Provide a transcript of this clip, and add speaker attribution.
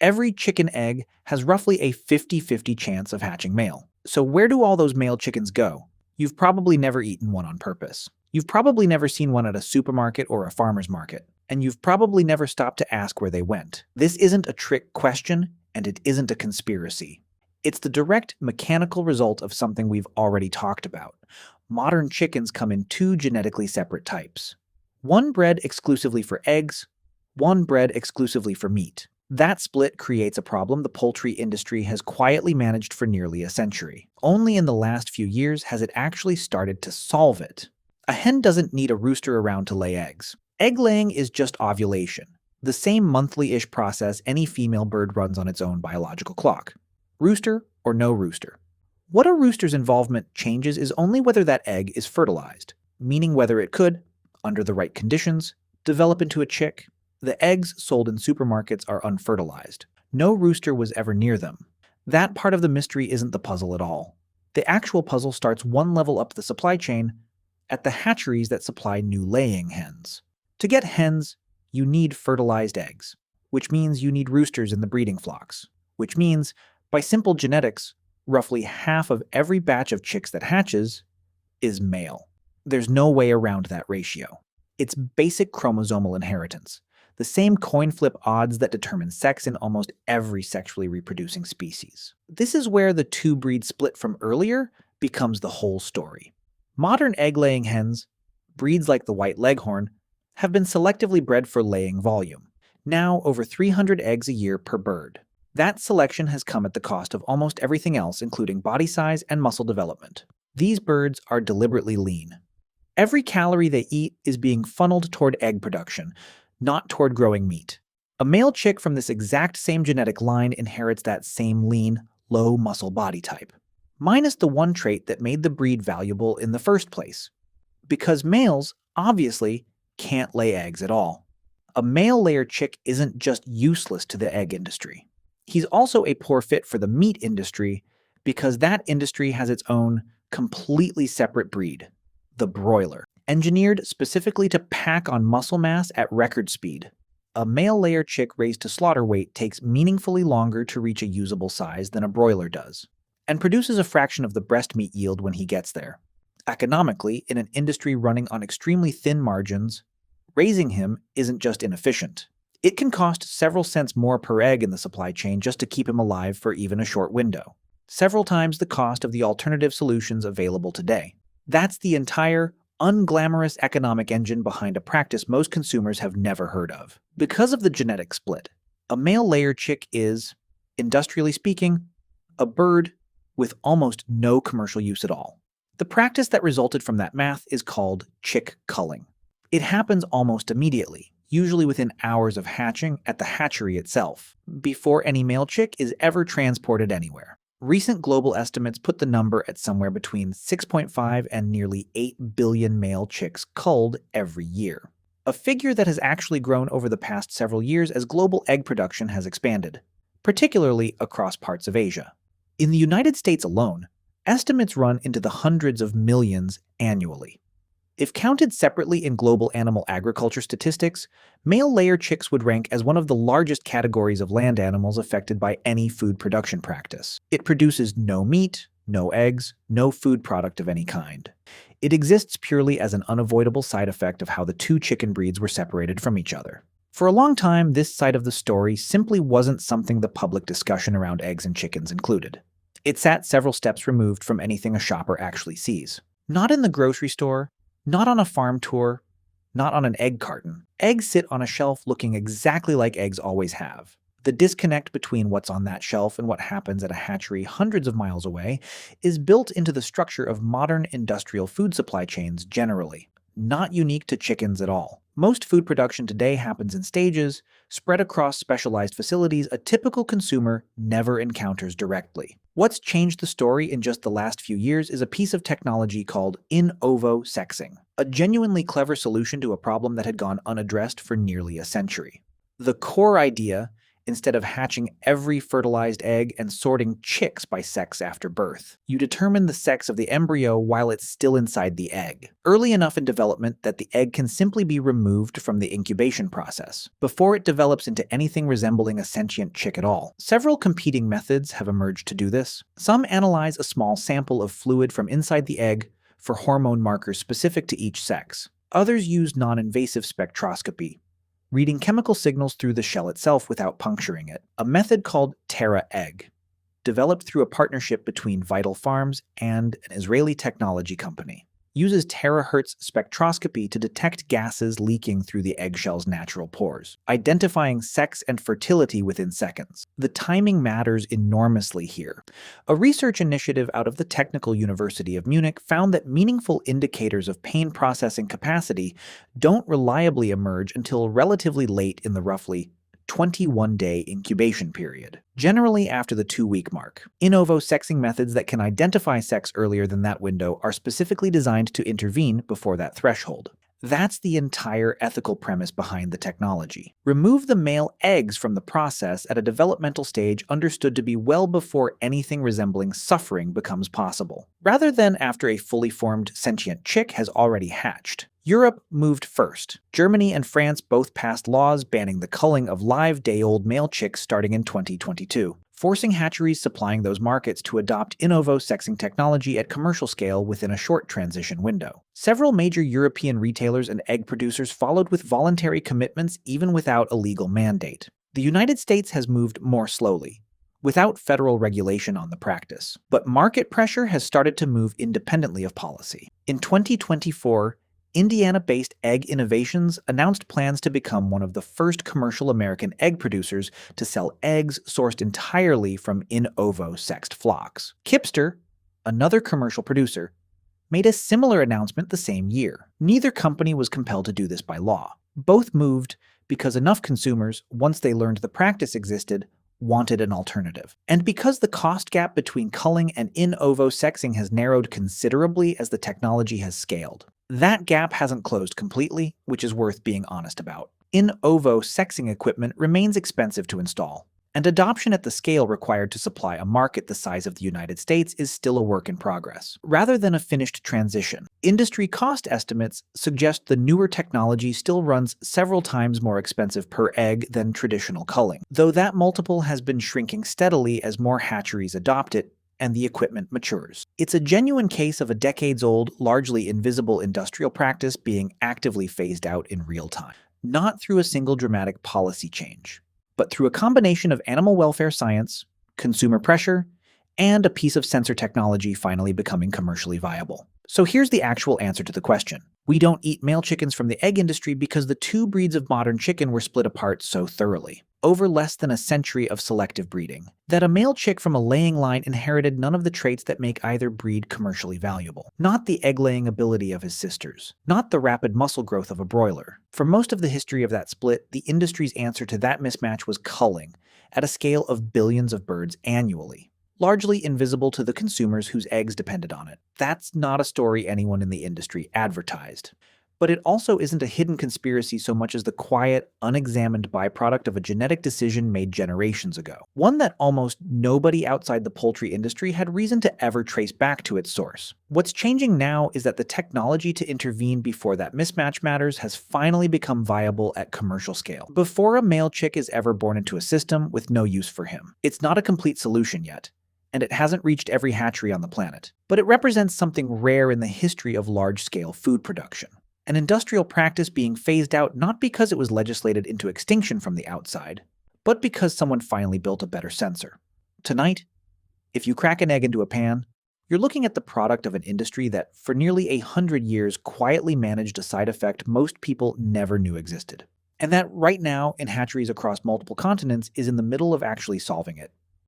Speaker 1: Every chicken egg has roughly a 50-50 chance of hatching male. So where do all those male chickens go? You've probably never eaten one on purpose. You've probably never seen one at a supermarket or a farmer's market. And you've probably never stopped to ask where they went. This isn't a trick question, and it isn't a conspiracy. It's the direct mechanical result of something we've already talked about. Modern chickens come in two genetically separate types. One bred exclusively for eggs, one bred exclusively for meat. That split creates a problem the poultry industry has quietly managed for nearly a century. Only in the last few years has it actually started to solve it. A hen doesn't need a rooster around to lay eggs. Egg laying is just ovulation, the same monthly-ish process any female bird runs on its own biological clock. Rooster or no rooster. What a rooster's involvement changes is only whether that egg is fertilized, meaning whether it could, under the right conditions, develop into a chick. The eggs sold in supermarkets are unfertilized. No rooster was ever near them. That part of the mystery isn't the puzzle at all. The actual puzzle starts one level up the supply chain at the hatcheries that supply new laying hens. To get hens, you need fertilized eggs, which means you need roosters in the breeding flocks, which means, by simple genetics, roughly half of every batch of chicks that hatches is male. There's no way around that ratio. It's basic chromosomal inheritance, the same coin flip odds that determine sex in almost every sexually reproducing species. This is where the two-breed split from earlier becomes the whole story. Modern egg-laying hens, breeds like the white leghorn, have been selectively bred for laying volume, now over 300 eggs a year per bird. That selection has come at the cost of almost everything else, including body size and muscle development. These birds are deliberately lean. Every calorie they eat is being funneled toward egg production, not toward growing meat. A male chick from this exact same genetic line inherits that same lean, low-muscle body type, minus the one trait that made the breed valuable in the first place. Because males, obviously, can't lay eggs at all. A male layer chick isn't just useless to the egg industry. He's also a poor fit for the meat industry because that industry has its own, completely separate breed, the broiler, engineered specifically to pack on muscle mass at record speed. A male layer chick raised to slaughter weight takes meaningfully longer to reach a usable size than a broiler does, and produces a fraction of the breast meat yield when he gets there. Economically, in an industry running on extremely thin margins, raising him isn't just inefficient. It can cost several cents more per egg in the supply chain just to keep him alive for even a short window, several times the cost of the alternative solutions available today. That's the entire, unglamorous economic engine behind a practice most consumers have never heard of. Because of the genetic split, a male layer chick is, industrially speaking, a bird with almost no commercial use at all. The practice that resulted from that math is called chick culling. It happens almost immediately, usually within hours of hatching at the hatchery itself, before any male chick is ever transported anywhere. Recent global estimates put the number at somewhere between 6.5 and nearly 8 billion male chicks culled every year, a figure that has actually grown over the past several years as global egg production has expanded, particularly across parts of Asia. In the United States alone, estimates run into the hundreds of millions annually. If counted separately in global animal agriculture statistics, male layer chicks would rank as one of the largest categories of land animals affected by any food production practice. It produces no meat, no eggs, no food product of any kind. It exists purely as an unavoidable side effect of how the two chicken breeds were separated from each other. For a long time, this side of the story simply wasn't something the public discussion around eggs and chickens included. It sat several steps removed from anything a shopper actually sees. Not in the grocery store, not on a farm tour, not on an egg carton. Eggs sit on a shelf looking exactly like eggs always have. The disconnect between what's on that shelf and what happens at a hatchery hundreds of miles away is built into the structure of modern industrial food supply chains generally, not unique to chickens at all. Most food production today happens in stages, spread across specialized facilities a typical consumer never encounters directly. What's changed the story in just the last few years is a piece of technology called in-ovo sexing, a genuinely clever solution to a problem that had gone unaddressed for nearly a century. The core idea, instead of hatching every fertilized egg and sorting chicks by sex after birth. You determine the sex of the embryo while it's still inside the egg, early enough in development that the egg can simply be removed from the incubation process, before it develops into anything resembling a sentient chick at all. Several competing methods have emerged to do this. Some analyze a small sample of fluid from inside the egg for hormone markers specific to each sex. Others use non-invasive spectroscopy, reading chemical signals through the shell itself without puncturing it, a method called Terra-Egg, developed through a partnership between Vital Farms and an Israeli technology company. Uses terahertz spectroscopy to detect gases leaking through the eggshell's natural pores, identifying sex and fertility within seconds. The timing matters enormously here. A research initiative out of the Technical University of Munich found that meaningful indicators of pain processing capacity don't reliably emerge until relatively late in the roughly 21-day incubation period, generally after the 2-week mark. In-ovo sexing methods that can identify sex earlier than that window are specifically designed to intervene before that threshold. That's the entire ethical premise behind the technology. Remove the male eggs from the process at a developmental stage understood to be well before anything resembling suffering becomes possible, rather than after a fully formed sentient chick has already hatched. Europe moved first. Germany and France both passed laws banning the culling of live day-old male chicks starting in 2022, forcing hatcheries supplying those markets to adopt in-ovo sexing technology at commercial scale within a short transition window. Several major European retailers and egg producers followed with voluntary commitments even without a legal mandate. The United States has moved more slowly, without federal regulation on the practice. But market pressure has started to move independently of policy. In 2024, Indiana-based Egg Innovations announced plans to become one of the first commercial American egg producers to sell eggs sourced entirely from in-ovo sexed flocks. Kipster, another commercial producer, made a similar announcement the same year. Neither company was compelled to do this by law. Both moved because enough consumers, once they learned the practice existed, wanted an alternative. And because the cost gap between culling and in-ovo sexing has narrowed considerably as the technology has scaled. That gap hasn't closed completely, which is worth being honest about. In-ovo sexing equipment remains expensive to install, and adoption at the scale required to supply a market the size of the United States is still a work in progress, rather than a finished transition. Industry cost estimates suggest the newer technology still runs several times more expensive per egg than traditional culling, though that multiple has been shrinking steadily as more hatcheries adopt it and the equipment matures. It's a genuine case of a decades-old, largely invisible industrial practice being actively phased out in real time, not through a single dramatic policy change, but through a combination of animal welfare science, consumer pressure, and a piece of sensor technology finally becoming commercially viable. So here's the actual answer to the question. We don't eat male chickens from the egg industry because the two breeds of modern chicken were split apart so thoroughly, over less than a century of selective breeding, that a male chick from a laying line inherited none of the traits that make either breed commercially valuable. Not the egg-laying ability of his sisters, not the rapid muscle growth of a broiler. For most of the history of that split, the industry's answer to that mismatch was culling, at a scale of billions of birds annually, largely invisible to the consumers whose eggs depended on it. That's not a story anyone in the industry advertised. But it also isn't a hidden conspiracy so much as the quiet, unexamined byproduct of a genetic decision made generations ago. One that almost nobody outside the poultry industry had reason to ever trace back to its source. What's changing now is that the technology to intervene before that mismatch matters has finally become viable at commercial scale, before a male chick is ever born into a system with no use for him. It's not a complete solution yet, and it hasn't reached every hatchery on the planet, but it represents something rare in the history of large-scale food production. An industrial practice being phased out not because it was legislated into extinction from the outside, but because someone finally built a better sensor. Tonight, if you crack an egg into a pan, you're looking at the product of an industry that, for nearly 100 years, quietly managed a side effect most people never knew existed. And that right now, in hatcheries across multiple continents, is in the middle of actually solving it.